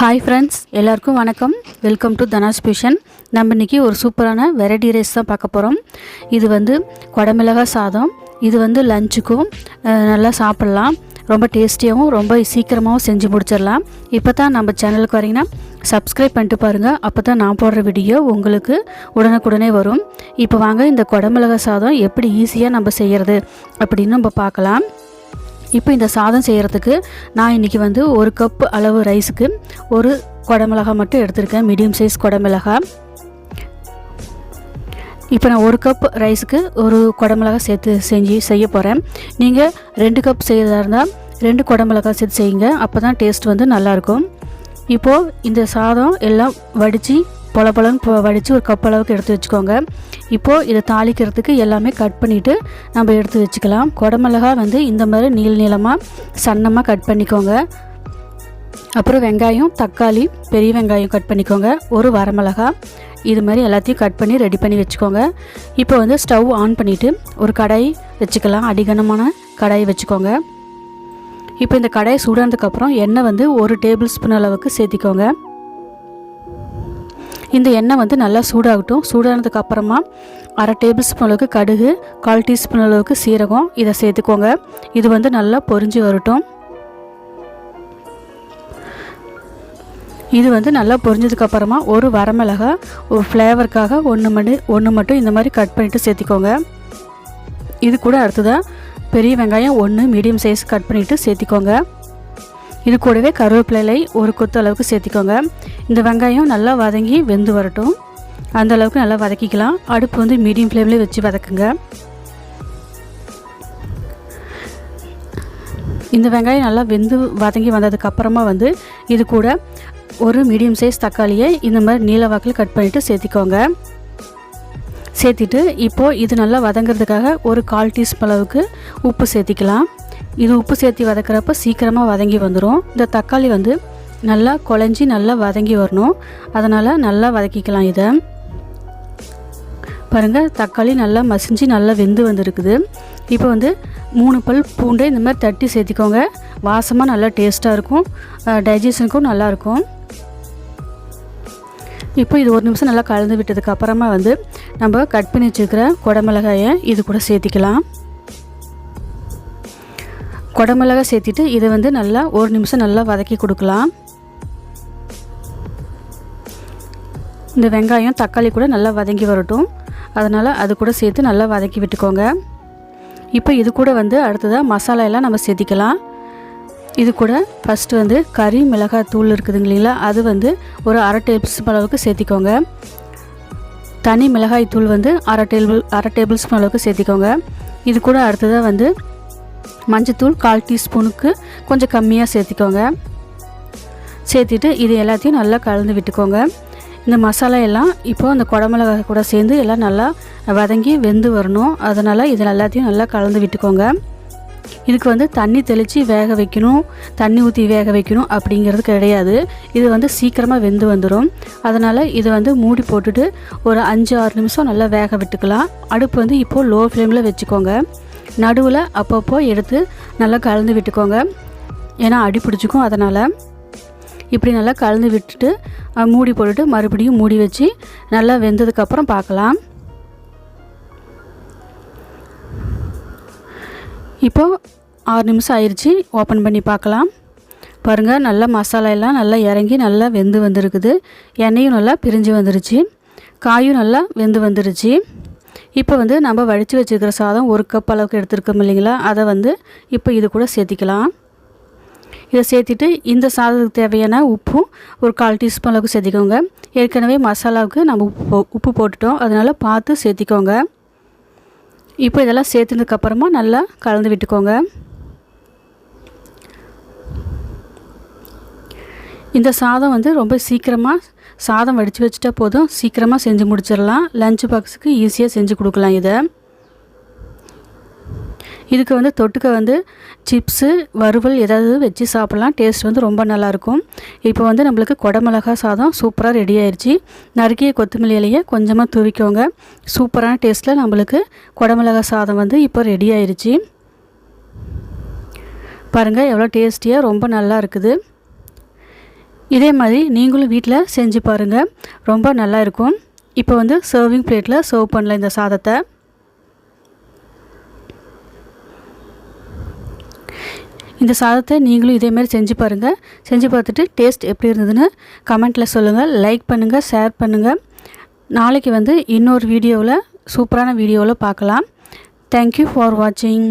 Hi friends, எல்லாருக்கும் வணக்கம். Welcome to Dhana's fusion. நம்ம இன்றைக்கி ஒரு சூப்பரான வெரைட்டி ரைஸ் தான் பார்க்க போகிறோம். இது குடமிளகாய் சாதம். இது லஞ்சுக்கும் நல்லா சாப்பிட்லாம். ரொம்ப டேஸ்டியாகவும் ரொம்ப சீக்கிரமாகவும் செஞ்சு முடிச்சிடலாம். இப்போ தான் நம்ம சேனலுக்கு வரீங்கன்னா சப்ஸ்கிரைப் பண்ணிட்டு பாருங்கள். அப்போ தான் நான் போடுற வீடியோ உங்களுக்கு உடனுக்குடனே வரும். இப்போ வாங்க இந்த குடமிளகாய் சாதம் எப்படி ஈஸியாக நம்ம செய்கிறது அப்படின்னு நம்ம பார்க்கலாம். இப்போ இந்த சாதம் செய்கிறதுக்கு நான் இன்றைக்கி ஒரு கப் அளவு ரைஸுக்கு ஒரு குடமிளகாய் மட்டும் எடுத்திருக்கேன், மீடியம் சைஸ் குடமிளகாய். இப்போ நான் ஒரு கப் ரைஸுக்கு ஒரு குடமிளகாய் சேர்த்து செய்ய போகிறேன். நீங்கள் 2 கப் செய்கிறதா இருந்தால் 2 குடமிளகாய் சேர்த்து செய்யுங்க. அப்போ தான் டேஸ்ட் நல்லாயிருக்கும். இப்போது இந்த சாதம் எல்லாம் வடித்து பொலன்னு வடித்து ஒரு கப் அளவுக்கு எடுத்து வச்சுக்கோங்க. இப்போது இதை தாளிக்கிறதுக்கு எல்லாமே கட் பண்ணிவிட்டு நம்ம எடுத்து வச்சுக்கலாம். குடமிளகாய் இந்த மாதிரி நீளமாக சன்னமாக கட் பண்ணிக்கோங்க. அப்புறம் வெங்காயம், தக்காளி, பெரிய வெங்காயம் கட் பண்ணிக்கோங்க. ஒரு வரமிளகாய், இது மாதிரி எல்லாத்தையும் கட் பண்ணி ரெடி பண்ணி வச்சுக்கோங்க. இப்போ ஸ்டவ் ஆன் பண்ணிவிட்டு ஒரு கடாய் வச்சுக்கலாம். அடிகனமான கடாய் வச்சுக்கோங்க. இப்போ இந்த கடாய் சூடானதுக்கப்புறம் எண்ணெய் 1 டேபிள் ஸ்பூன் அளவுக்கு சேர்த்திக்கோங்க. இந்த எண்ணெய் நல்லா சூடாகட்டும். சூடானதுக்கு அப்புறமா 1/2 டேபிள் ஸ்பூன் அளவுக்கு கடுகு, 1/4 டீஸ்பூன் அளவுக்கு சீரகம் இதை சேர்த்துக்கோங்க. இது நல்லா பொரிஞ்சு வரட்டும். இது நல்லா பொரிஞ்சதுக்கப்புறமா ஒரு வரமிளகாய் ஒரு ஃப்ளேவருக்காக ஒன்று மட்டும் இந்த மாதிரி கட் பண்ணிவிட்டு சேர்த்திக்கோங்க. இது கூட அடுத்ததாக பெரிய வெங்காயம் 1 மீடியம் சைஸ் கட் பண்ணிவிட்டு சேர்த்திக்கோங்க. இது கூடவே கருவேப்பிலை ஒரு கொத்து அளவுக்கு சேர்த்திக்கோங்க. இந்த வெங்காயம் நல்லா வதங்கி வெந்து வரட்டும். அந்த அளவுக்கு நல்லா வதக்கிக்கலாம். அடுப்பு மீடியம் ஃப்ளேம்லேயே வச்சு வதக்குங்க. இந்த வெங்காயம் நல்லா வதங்கி வந்ததுக்கப்புறமா இது கூட ஒரு மீடியம் சைஸ் தக்காளியை இந்த மாதிரி நீல வாக்கில் கட் பண்ணிவிட்டு சேர்த்திக்கோங்க. சேர்த்திட்டு இப்போது இது நல்லா வதங்கிறதுக்காக ஒரு 1/4 டீஸ்பூன் அளவுக்கு உப்பு சேர்த்திக்கலாம். இது உப்பு சேர்த்து வதக்கிறப்ப சீக்கிரமாக வதங்கி வந்துடும். இந்த தக்காளி நல்லா குழஞ்சி நல்லா வதங்கி வரணும். அதனால் நல்லா வதக்கிக்கலாம். இதை பாருங்கள், தக்காளி நல்லா மசிஞ்சு நல்லா வெந்து வந்துருக்குது. இப்போ 3 பல் பூண்டை இந்த மாதிரி தட்டி சேர்த்திக்கோங்க. வாசமாக நல்லா டேஸ்ட்டாக இருக்கும், டைஜஷனுக்கும் நல்லாயிருக்கும். இப்போ இது 1 நிமிஷம் நல்லா கலந்து விட்டதுக்கு அப்புறமா நம்ம கட் பண்ணி வச்சுருக்கிற குடமிளகாயை இது கூட சேர்த்திக்கலாம். குடமிளகாய் சேர்த்திட்டு இதை நல்லா 1 நிமிஷம் நல்லா வதக்கி கொடுக்கலாம். இந்த வெங்காயம், தக்காளி கூட நல்லா வதங்கி வரட்டும். அதனால் அது கூட சேர்த்து நல்லா வதக்கி விட்டுக்கோங்க. இப்போ இது கூட அடுத்ததாக மசாலா எல்லாம் நம்ம சேர்த்திக்கலாம். இது கூட ஃபஸ்ட்டு கறி மிளகாய் தூள் இருக்குதுங்க இல்லைங்களா, அது ஒரு 1/2 டேபிள் ஸ்பூன் அளவுக்கு சேர்த்திக்கோங்க. தனி மிளகாய் தூள் 1/2 டேபிள் ஸ்பூன் அளவுக்கு சேர்த்திக்கோங்க. இது கூட அடுத்ததாக மஞ்சத்தூள் 1/4 டீஸ்பூனுக்கு கொஞ்சம் கம்மியாக சேர்த்திக்கோங்க. சேர்த்திட்டு இது எல்லாத்தையும் நல்லா கலந்து விட்டுக்கோங்க. இந்த மசாலா எல்லாம் இப்போது அந்த குடமிளகாய் கூட சேர்ந்து எல்லாம் நல்லா வதங்கி வெந்து வரணும். அதனால் இது எல்லாத்தையும் நல்லா கலந்து விட்டுக்கோங்க. இதுக்கு தண்ணி தெளித்து வேக வைக்கணும், தண்ணி ஊற்றி வேக வைக்கணும் அப்படிங்கிறது கிடையாது. இது சீக்கிரமாக வெந்து வந்துடும். அதனால் இது மூடி போட்டுட்டு ஒரு 5-6 நிமிஷம் நல்லா வேக விட்டுக்கலாம். அடுப்பு இப்போது லோ ஃப்ளேமில் வச்சுக்கோங்க. நடுவில் அப்பப்போ எடுத்து நல்லா கலந்து விட்டுக்கோங்க, ஏன்னா அடி பிடிச்சிக்கும். அதனால் இப்படி நல்லா கலந்து விட்டுட்டு மூடி போட்டுட்டு மறுபடியும் மூடி வச்சு நல்லா வெந்ததுக்கப்புறம் பார்க்கலாம். இப்போது 6 நிமிஷம் ஆயிடுச்சு. ஓப்பன் பண்ணி பார்க்கலாம். பாருங்கள், நல்லா மசாலா எல்லாம் நல்லா இறங்கி நல்லா வெந்து வந்துருக்குது. எண்ணெயும் நல்லா பிரிஞ்சு வந்துருச்சு, காயும் நல்லா வெந்து வந்துருச்சு. இப்போ நம்ம வடித்து வச்சுருக்கிற சாதம் 1 கப் அளவுக்கு எடுத்துருக்கோம் இல்லைங்களா, அதை இப்போ இது கூட சேர்த்திக்கலாம். இதை சேர்த்திட்டு இந்த சாதத்துக்கு தேவையான உப்பும் ஒரு 1/4 டீஸ்பூன் அளவுக்கு சேர்த்திக்கோங்க. ஏற்கனவே மசாலாவுக்கு நம்ம உப்பு போட்டுட்டோம், அதனால் பார்த்து சேர்த்திக்கோங்க. இப்போ இதெல்லாம் சேர்த்துனதுக்கப்புறமா நல்லா கலந்து விட்டுக்கோங்க. இந்த சாதம் ரொம்ப சீக்கிரமாக சாதம் வடித்து வச்சுட்டா போதும், சீக்கிரமாக செஞ்சு முடிச்சிடலாம். லஞ்ச் பாக்ஸுக்கு ஈஸியாக செஞ்சு கொடுக்கலாம். இதுக்கு தொட்டுக்க சிப்ஸு, வறுவல் ஏதாவது வச்சு சாப்பிட்லாம். டேஸ்ட் ரொம்ப நல்லாயிருக்கும். இப்போ நம்மளுக்கு குடமிளகாய் சாதம் சூப்பராக ரெடி ஆயிடுச்சு. நறுக்கிய கொத்தமல்லி இலையை கொஞ்சமாக தூவிக்கோங்க. சூப்பரான டேஸ்ட்டில் நம்மளுக்கு குடமிளகாய் சாதம் இப்போ ரெடி ஆயிடுச்சு. பாருங்கள், எவ்வளோ டேஸ்டியாக ரொம்ப நல்லா இருக்குது. இதே மாதிரி நீங்களும் வீட்டில் செஞ்சு பாருங்கள், ரொம்ப நல்லா இருக்கும். இப்போ வந்து சர்விங் பிளேட்டில் சர்வ் பண்ணலாம் இந்த சாதத்தை. இந்த சாதத்தை நீங்களும் இதேமாதிரி செஞ்சு பாருங்கள். செஞ்சு பார்த்துட்டு டேஸ்ட் எப்படி இருந்ததுன்னு கமெண்ட்டில் சொல்லுங்கள். லைக் பண்ணுங்கள், ஷேர் பண்ணுங்கள். நாளைக்கு வந்து இன்னொரு வீடியோவில் சூப்பரான வீடியோவில் பார்க்கலாம். தேங்க்யூ ஃபார் வாட்சிங்.